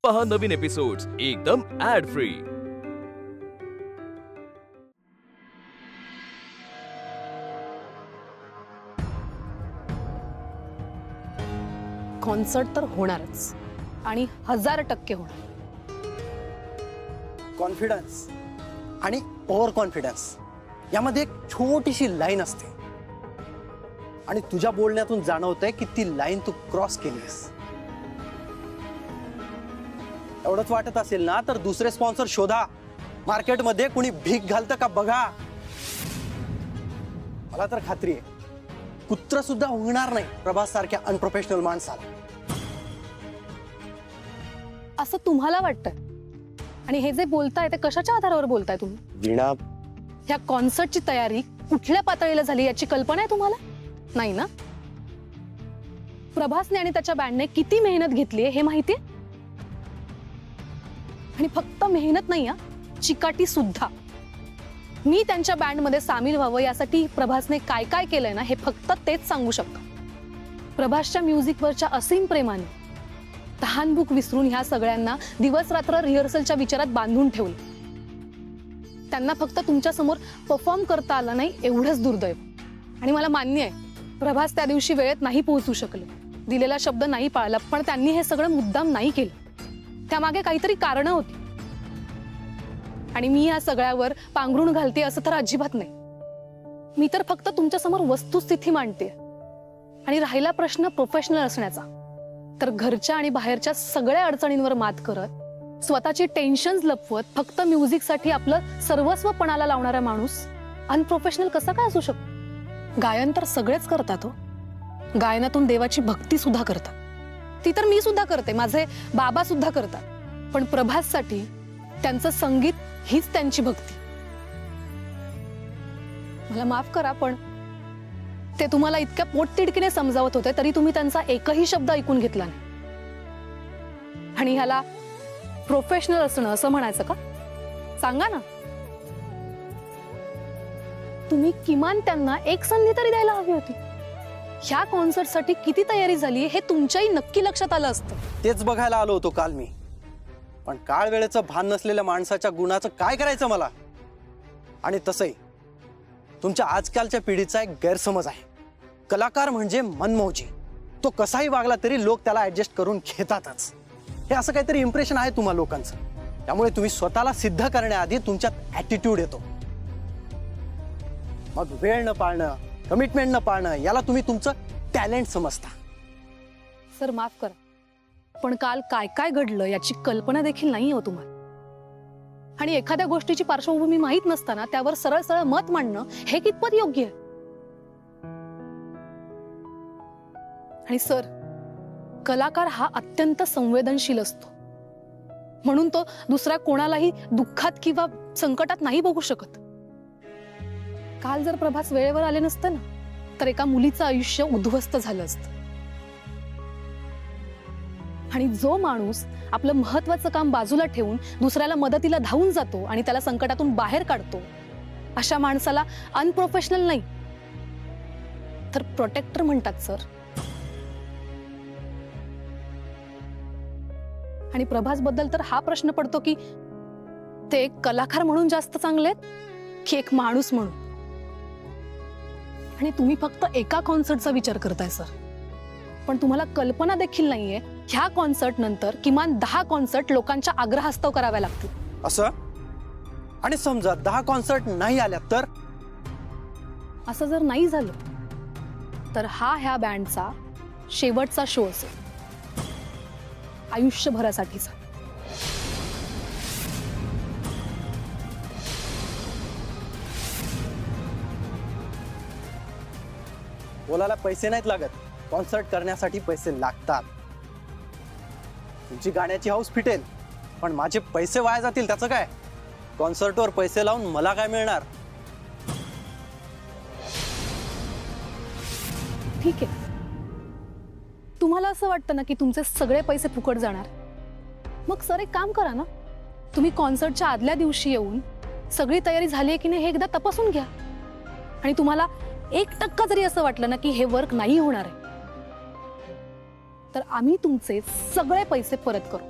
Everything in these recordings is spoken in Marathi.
पहा नवीन एपिसोड्स एकदम ऍड फ्री। कॉन्सर्ट तर होणारच आणि 1000% होणार। कॉन्फिडन्स आणि ओव्हर कॉन्फिडन्स यामध्ये एक छोटीशी लाईन असते आणि तुझ्या बोलण्यातून जाणवतंय की ती लाईन तू क्रॉस केलीस। एवढंच वाटत असेल ना तर दुसरे स्पॉन्सर शोधा, मार्केटमध्ये कुणी भीक घालतं का बघा। मला तर खात्री आहे कुत्र सुद्धा होणार नाही प्रभास सारख्या अनप्रोफेशनल माणसाला। असं तुम्हाला वाटतंय? आणि हे जे बोलताय ते कशाच्या आधारावर बोलताय तुम्ही? वीणा, ह्या कॉन्सर्टची तयारी कुठल्या पातळीला झाली याची कल्पना आहे तुम्हाला? नाही ना? प्रभासने आणि त्याच्या बँडने किती मेहनत घेतली हे माहितीये? आणि फक्त मेहनत नाही हा, चिकाटी सुद्धा। मी त्यांच्या बँडमध्ये सामील व्हावं यासाठी प्रभासने काय काय केलंय ना हे फक्त तेच सांगू शकतात। प्रभासच्या म्युझिकवरच्या असीम प्रेमाने तहानभूक विसरून ह्या सगळ्यांना दिवस रात्र रिहर्सलच्या विचारात बांधून ठेवलं। त्यांना फक्त तुमच्या समोर परफॉर्म करता आलं नाही एवढंच दुर्दैव। आणि मला मान्य आहे प्रभास त्या दिवशी वेळेत नाही पोहोचू शकले, दिलेला शब्द नाही पाळला, पण त्यांनी हे सगळं मुद्दाम नाही केलं। त्यामागे काहीतरी कारणं होती आणि मी या सगळ्यावर पांघरून घालते असं तर अजिबात नाही। मी तर फक्त तुमच्या समोर वस्तुस्थिती मांडते। आणि राहिला प्रश्न प्रोफेशनल असण्याचा, तर घरच्या आणि बाहेरच्या सगळ्या अडचणींवर मात करत स्वतःची टेन्शन्स लपवत फक्त म्युझिकसाठी आपलं सर्वस्व पणाला लावणारा माणूस अनप्रोफेशनल कसा काय असू शकतो? गायन तर सगळेच करतात हो, गायनातून देवाची भक्ती सुद्धा करतात, ती तर मी सुद्धा करते, माझे बाबा सुद्धा करतात। पण प्रभाससाठी त्यांचं संगीत हीच त्यांची भक्ती। मला माफ करा पण ते तुम्हाला इतक्या पोटतिडकीने समजावत होते तरी तुम्ही त्यांचा एकही शब्द ऐकून घेतला नाही। आणि ह्याला प्रोफेशनल असणं असं म्हणायचं का? सांगा ना। तुम्ही किमान त्यांना एक संधी तरी द्यायला हवी होती। ह्या कॉन्सर्टसाठी किती तयारी झाली हे तुमच्याही नक्की लक्षात आलं असतं। तेच बघायला आलो होतो काल मी, पण काळ वेळेचं भान नसलेल्या माणसाच्या गुणाचं काय करायचं मला? आणि तसंही तुमच्या आजकालच्या पिढीचा एक गैरसमज आहे, कलाकार म्हणजे मनमौजी, तो कसाही वागला तरी लोक त्याला ऍडजस्ट करून घेतातच। हे असं काहीतरी इम्प्रेशन आहे तुम्हा लोकांचं, त्यामुळे तुम्ही स्वतःला सिद्ध करण्याआधी तुमच्यात ऍटिट्यूड येतो, मग वेळ न पाळणं, कमिटमेंट न पाळणं याला तुम्ही तुमचं टॅलेंट समजता। सर माफ करा, पण काल काय काय घडलं याची कल्पना देखील नाही हो तुम्हाला। आणि एखाद्या गोष्टीची पार्श्वभूमी माहित नसताना त्यावर सरळ सरळ मत मांडणं हे कितपत योग्य आहे? आणि सर, कलाकार हा अत्यंत संवेदनशील असतो, म्हणून तो दुसऱ्या कोणालाही दुःखात किंवा संकटात नाही बघू शकत। काल जर प्रभास वेळेवर आले नसते ना तर एका मुलीचं आयुष्य उद्ध्वस्त झालं असतं। आणि जो माणूस आपलं महत्वाचं काम बाजूला ठेवून दुसऱ्याला मदतीला धावून जातो आणि त्याला संकटातून बाहेर काढतो, अशा माणसाला अनप्रोफेशनल नाही तर प्रोटेक्टर म्हणतात सर। आणि प्रभास बद्दल तर हा प्रश्न पडतो की ते एक कलाकार म्हणून जास्त चांगले आहेत की एक माणूस म्हणून? आणि तुम्ही फक्त एका कॉन्सर्टचा विचार करताय सर, पण तुम्हाला कल्पना देखील नाहीये ह्या कॉन्सर्ट नंतर किमान 10 कॉन्सर्ट लोकांच्या आग्रहास्तव कराव्या लागतील। असं? आणि समजा 10 कॉन्सर्ट नाही आल्या तर? असं जर नाही झालं तर हा ह्या बँडचा शेवटचा शो असेल, आयुष्यभरासाठीचा। बोलायला पैसे नाहीत लागत, कॉन्सर्ट करण्यासाठी पैसे लागतात। तुमची गाण्याची हाऊस फिटेल पण माझे पैसे वाया जातील त्याचं काय? कॉन्सर्टवर पैसे लावून मला काय मिळणार? ठीक आहे, तुम्हाला असं वाटतं ना की तुमचे सगळे पैसे फुकट जाणार, मग सर एक काम करा ना, तुम्ही कॉन्सर्टच्या आदल्या दिवशी येऊन सगळी तयारी झाली आहे की नाही हे एकदा तपासून घ्या। आणि तुम्हाला 1% जरी असं वाटलं ना की हे वर्क नाही होणार आहे तर आम्ही तुमचे सगळे पैसे परत करू।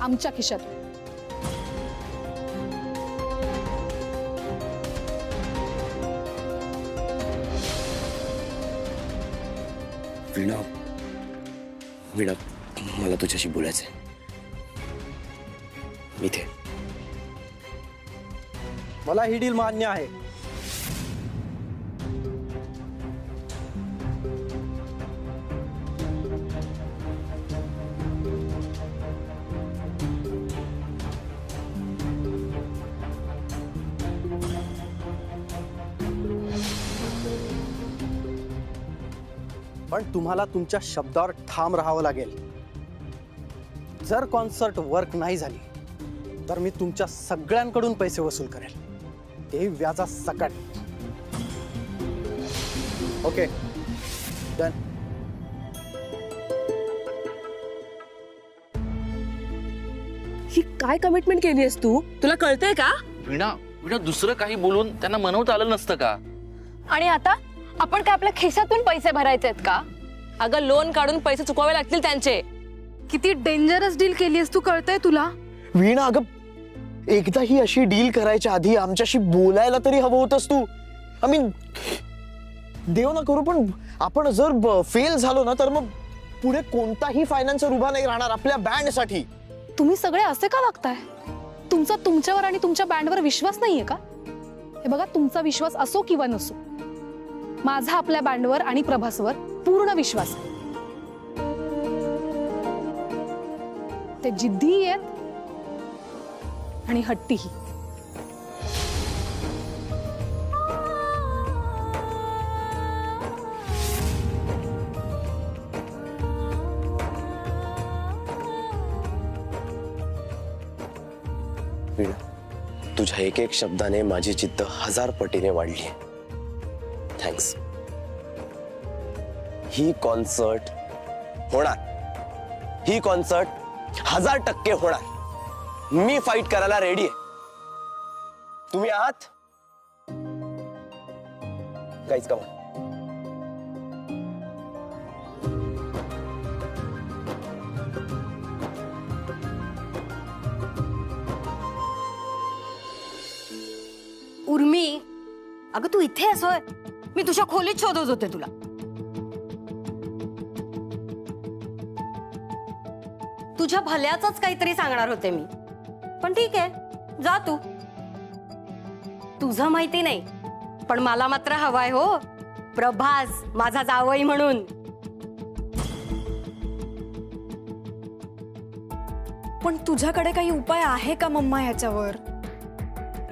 आमच्या खिशातून. वीणा, वीणा, मला तुझ्याशी बोलायचंय. इथे. मला ही डील मान्य आहे. पण तुम्हाला तुमच्या शब्दावर ठाम राहावं लागेल. जर कॉन्सर्ट वर्क नाही झाली तर मी तुमच्या सगळ्यांकडून पैसे वसूल करेल, ते व्याजा सकट. Okay, done. ही काय कमिटमेंट केली आहेस तू? तुला कळतंय का? वीणा, वीणा, दुसरं काही बोलून त्यांना मनवता आलं नसतं का? आणि आता आपण काय आपल्या खिशातून पैसे भरायचे आहेत का? अगं लोन काढून पैसे चुकवावे लागतील त्यांचे. किती डेंजरस डील केली आहेस तू, कळतंय तुला? वीणा, अगं एकदा ही अशी डील करायच्या आधी आमच्याशी बोलायला तरी हवं होतंस तू. आय मीन, देव ना करू पण आपण जर फेल झालो ना तर मग पुढे कोणताही फायनान्सर उभा नाही राहणार आपल्या बँडसाठी. तुम्ही सगळे असे का वागताय? तुमचा तुमच्यावर आणि तुमच्या बँडवर विश्वास नाहीये का? हे बघा, तुमचा विश्वास असो किंवा नसो, माझा आपल्या बँडवर आणि प्रभासवर पूर्ण विश्वास आहे. ते जिद्दी आहेत आणि हट्टीही. वीणा, तुझ्या एक एक शब्दाने माझी जिद्द 1000 पटीने वाढली आहे. थँक्स. ही कॉन्सर्ट होणार. ही कॉन्सर्ट 1000% होणार. मी फाईट करायला रेडी आहे. तुम्ही आहात? काहीच का? उर्मी, अगं तू इथे आहेस होय? मी तुझ्या खोलीत शोधत होते तुला. तुझ्या भल्याचंच काहीतरी सांगणार होते मी, पण ठीक आहे, जा तू. तुझं माहिती नाही, पण मला मात्र हवाय हो प्रभास, माझा जावई म्हणून. पण तुझ्याकडे काही उपाय आहे का मम्मा ह्याच्यावर?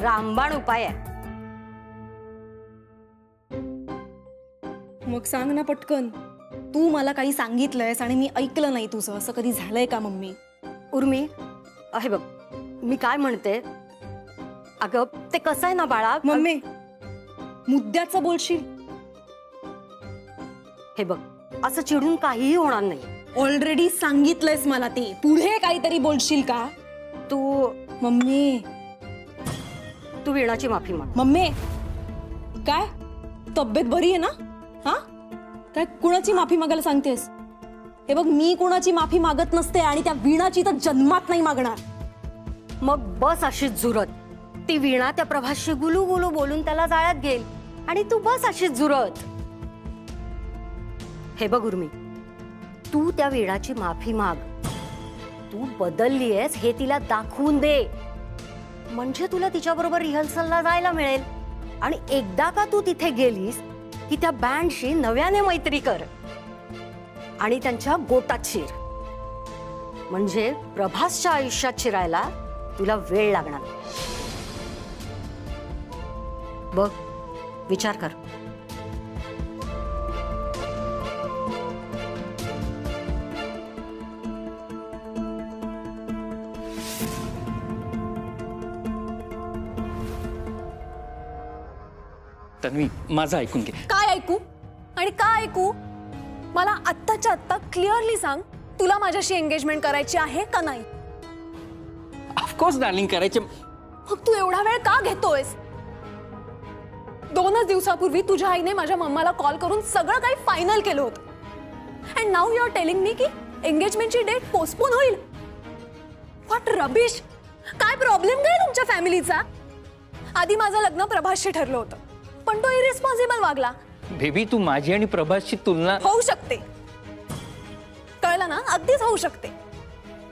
रामबाण उपाय आहे. मग सांग ना पटकन. तू मला काही सांगितलंयस आणि मी ऐकलं नाही तुझं, असं कधी झालंय का मम्मी? उर्मी, हे बघ, मी काय म्हणते, अगं ते कसं आहे ना बाळा. मम्मी, मुद्द्याचं बोलशील? हे बघ, असं चिडून काहीही होणार नाही. ऑलरेडी सांगितलंयस मला ते. पुढे काहीतरी बोलशील का तू? मम्मी, तू वीणाची माफी माग. मम्मी, काय तब्येत बरी आहे ना? हा, काय कुणाची माफी मागायला सांगतेस? हे बघ, मी कुणाची माफी मागत नसते आणि त्या वीणाची तर जन्मात नाही मागणार. मग बस अशीच झुरत. ती वीणा त्या प्रभासशी गुलू गुलू बोलून त्याला जाळ्यात घेईल आणि तू बस अशीच झुरत. हे बघ उर्मी, तू त्या वीणाची माफी माग. तू बदललीयस हे तिला दाखवून दे, म्हणजे तुला तिच्याबरोबर रिहर्सलला जायला मिळेल. आणि एकदा का तू तिथे गेलीस की त्या बँडशी नव्याने मैत्री कर आणि त्यांच्या गोटात शिर, म्हणजे प्रभासच्या आयुष्यात शिरायला तुला वेळ लागणार. बघ, विचार कर. तन्वी, माझं ऐकून घे. काय ऐकू आणि काय ऐकू? मला आत्ताच्या आत्ता क्लिअरली सांग, तुला माझ्याशी एंगेजमेंट करायची आहे का नाही? ऑफकोर्स डार्लिंग, करायचे. मग तू एवढा वेळ का घेतोयस? 2च दिवसापूर्वी तुझ्या आईने माझ्या मम्माला कॉल करून सगळं काही फायनल केलं होतं. And now you are telling me की एंगेजमेंटची डेट पोस्टपोन होईल. For what rubbish. काय प्रॉब्लेम काय तुमच्या फॅमिलीचा? आधी माझं लग्न प्रभासशी ठरलं होतं, पण तो इरिस्पॉन्सिबल वागला. बेबी तू माझी आणि प्रभासची तुलना. होऊ शकते, कळलं ना, अगदीच होऊ शकते.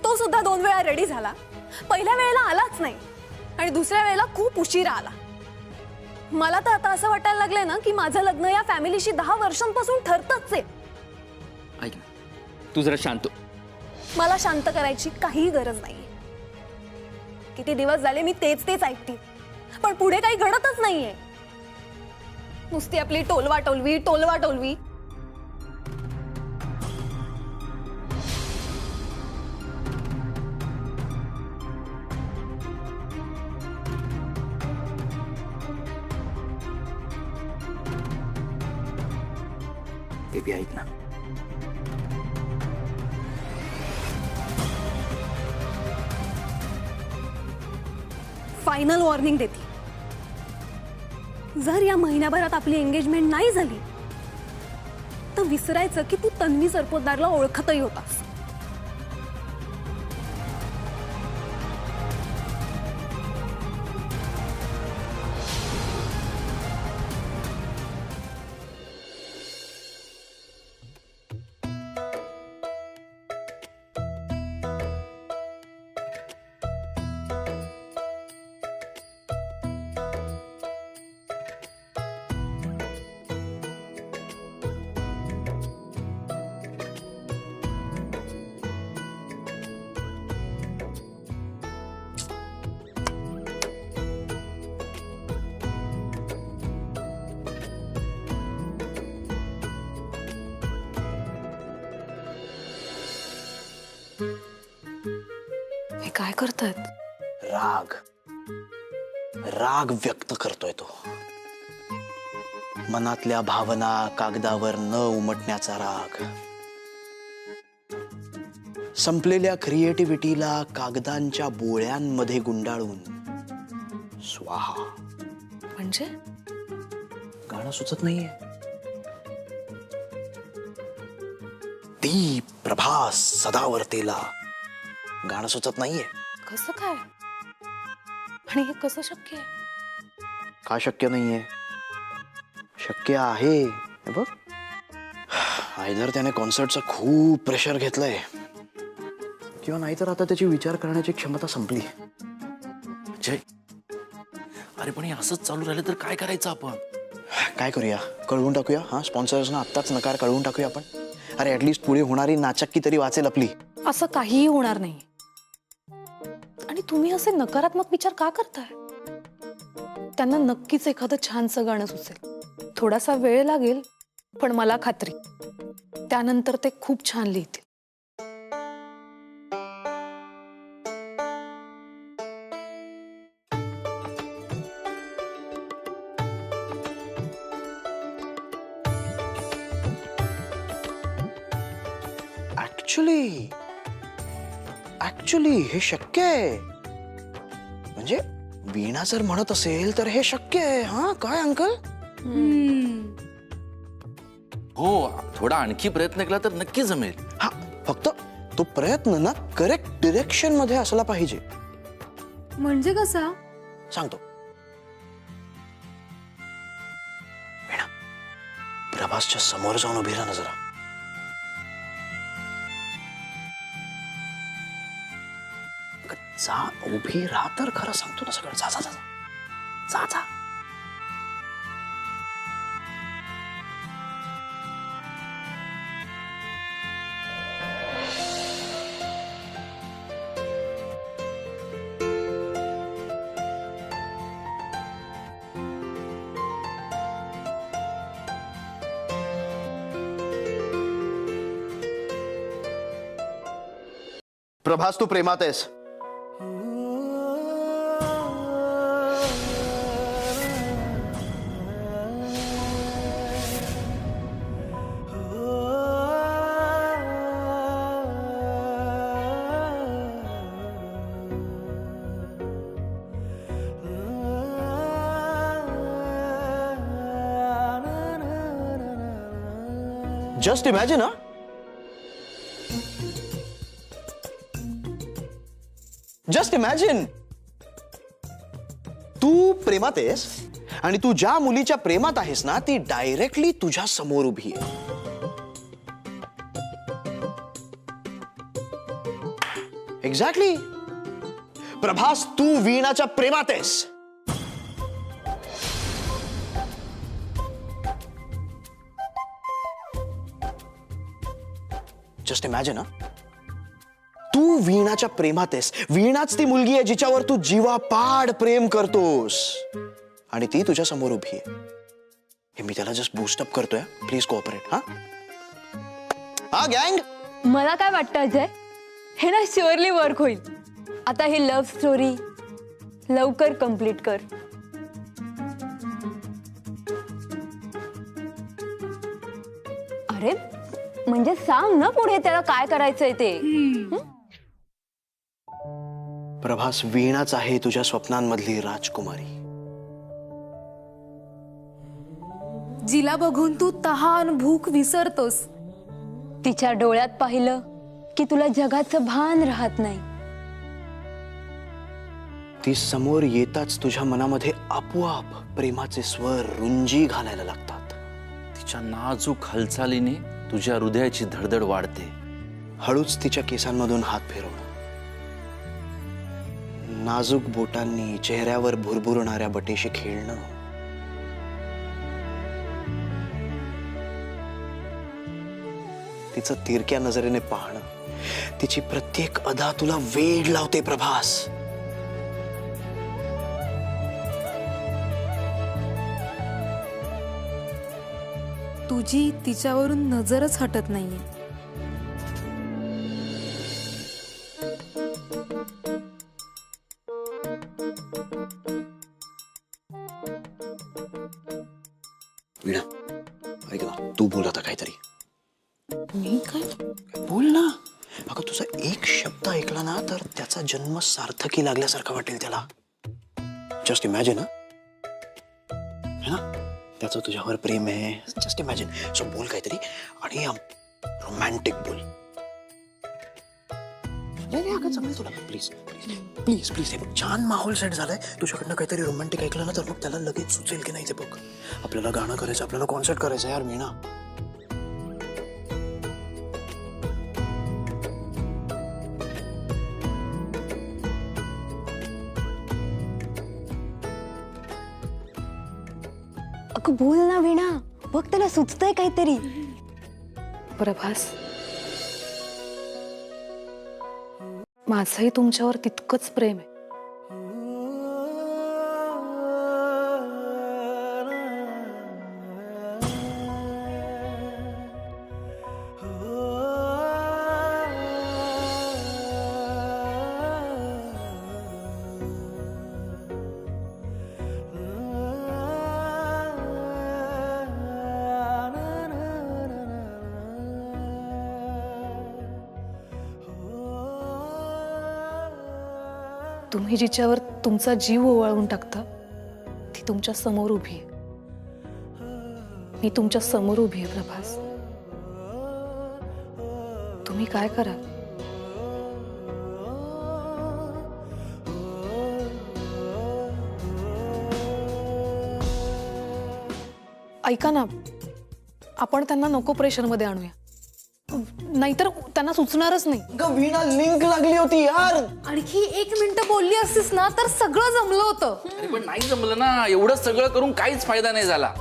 तो सुद्धा 2 वेळा रेडी झाला. पहिल्या वेळेला आलाच नाही आणि दुसऱ्या वेळेला खूप उशिरा आला. मला तर आता असं वाटायला लागलंय ना की माझं लग्न या फॅमिलीशी 10 वर्षांपासून ठरतच आहे. ऐक ना, तू जरा शांत. मला शांत करायची काही गरज नाहीये. किती दिवस झाले मी तेच ऐकते, पण पुढे काही घडतच नाहीये. नुसती आपली टोलवा टोलवी. बेबी ऐक ना. फायनल वॉर्निंग देते. जर या महिन्याभरात आपली एंगेजमेंट नाही झाली तर विसरायचं की तू तन्वी सरपोतदारला ओळखतही होतास. हे काय करतायत? राग व्यक्त करतोय तो. मनातल्या भावना कागदावर न उमटण्याचा राग. संपलेल्या क्रिएटिव्हिटीला कागदांच्या बोळ्यांमध्ये गुंडाळून स्वाहा. म्हणजे गाणं सुचत नाहीये. ती प्रभास सदावर्तेला गाणं सुचत नाहीये. कसं काय? आणि हे कसं शक्य आहे? का शक्य नाहीये? शक्य आहे. हे बघ, आयदर त्याने कॉन्सर्टचं खूप प्रेशर घेतलंय किंवा नाहीतर आता त्याची विचार करण्याची क्षमता संपली. जय, अरे पण हे असंच चालू राहिलं तर काय करायचं आपण? काय करूया? कळवून टाकूया. हा, स्पॉन्सर्सना आत्ताच नकार कळवून टाकूया आपण. अरे ऍटलीस्ट पुढे होणारी नाचक्की तरी वाचेल आपली. असं काहीही होणार नाही. आणि तुम्ही असे नकारात्मक विचार का करताय? त्यांना नक्कीच एखादं छानसं गाणं सुचेल. थोडासा वेळ लागेल, पण मला खात्री त्यानंतर ते खूप छान लिहितील. ऍक्च्युली हे शक्य आहे. म्हणजे वीणा जर म्हणत असेल तर हे शक्य आहे. हा, काय अंकल? हो, थोडा आणखी प्रयत्न केला तर नक्की जमेल. हा, फक्त तो प्रयत्न ना करेक्ट डिरेक्शन मध्ये असला पाहिजे. म्हणजे कसा? सांगतो. वीणा, प्रभासच्या समोर जाऊन उभी राहा ना जरा. जा, उभी राहा तर खरं सांगतो ना सगळं. जा जा जा जा जा. प्रभास, तू प्रेमात आहेस. Just imagine. जस्ट इमॅजिन, तू प्रेमात आहेस आणि तू ज्या मुलीच्या प्रेमात आहेस ना ती डायरेक्टली तुझ्या समोर उभी आहे. एक्झॅक्टली. प्रभास, तू वीणाच्या प्रेमात आहेस. जस्ट इमॅजिन, तू वीणाच्या प्रेमात आहेस. वीणाच ती मुलगी आहे जिच्यावर तू जीवापाड प्रेम करतोस आणि ती तुझ्या समोर उभी आहे. हे मी त्याला जस्ट बूस्टअप करतोय. Please cooperate. हा गँग. मला काय वाटतं अजय, हे ना शुअरली वर्क होईल. आता ही लव्ह स्टोरी लवकर कंप्लीट कर. अरे म्हणजे सांग ना पुढे त्याला काय करायचंय ते. प्रभास, वीणाच आहे तुझ्या स्वप्नांमधली राजकुमारी. जिला बघून तू तहान भूक विसरतोस. तिच्या डोळ्यात पाहिलं की तुला जगाचं भान राहत नाही. ती समोर येताच तुझ्या मनामध्ये आपोआप प्रेमाचे स्वर रुंजी घालायला लागतात. तिच्या नाजूक हालचालीने तुझ्या हृदयाची धडधड वाढते. हळूच तिच्या केसांमधून हात फिरवणं, नाजूक बोटांनी चेहऱ्यावर भुरभुरणाऱ्या बटेशी खेळणं, तिचं तिरक्या नजरेने पाहणं, तिची प्रत्येक अदा तुला वेड लावते. प्रभास, तुझी तिच्यावरून नजरच हटत नाहीये. वीणा, ऐक ना, तू बोल आता काहीतरी. मी काय? बोल ना. अगं, तुझा एक शब्द ऐकला ना तर त्याचा जन्म सार्थकी लागल्यासारखा वाटेल त्याला. Just imagine. है ना, त्याचं तुझ्यावर प्रेम आहे. Just imagine. सो बोल काहीतरी आणि रोमॅन्टिक बोल. नाही अगं, जमेल तुला. Please please please please. हे बघ, छान माहोल सेट झालाय. तुझ्याकडनं काहीतरी रोमॅन्टिक ऐकलं ना तर मग त्याला लगेच सुचेल की नाही ते बघ. आपल्याला गाणं करायचं, आपल्याला कॉन्सर्ट करायचं यार मीना. अगं बोल ना वीणा, बघ त्याला सुचतंय काहीतरी. प्रभास, माझंही तुमच्यावर तितकंच प्रेम आहे. तुम्ही जिच्यावर तुमचा जीव ओवाळून टाकता ती तुमच्या समोर उभी आहे. मी तुमच्या समोर उभी आहे प्रभास. तुम्ही काय कराल? ऐका ना, आपण त्यांना नको प्रेशरमध्ये आणूया, नाहीतर त्यांना सुचणारच नाही. वीणा, लिंक लागली होती यार. आणखी 1 मिनिट बोलली असतीस ना तर सगळं जमलं होतं. अरे पण नाही जमलं ना. एवढं सगळं करून काहीच फायदा नाही झाला.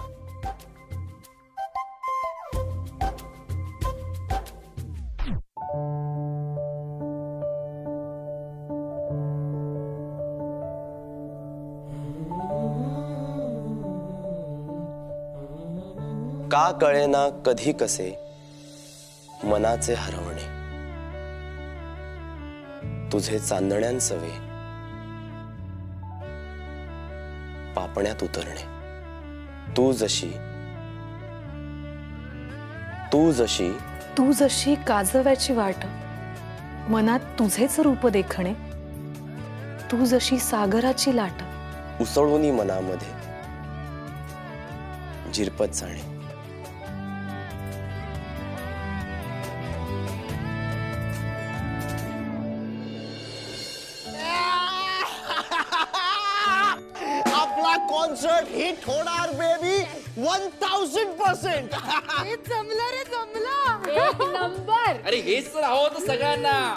का कळेना कधी कसे मनाचे हरवणे, तुझे चांदण्यांसवे पापण्यात उतरणे. तू जशी तू जशी काजव्याची वाट, मनात तुझेच रूप देखणे. तू जशी सागराची लाट, उसळूनी मनामध्ये झिरपत जाणे. कॉन्सर्ट हिट होणार बेबी 1000%. अरे हेच तर हवं होतं सगळ्यांना.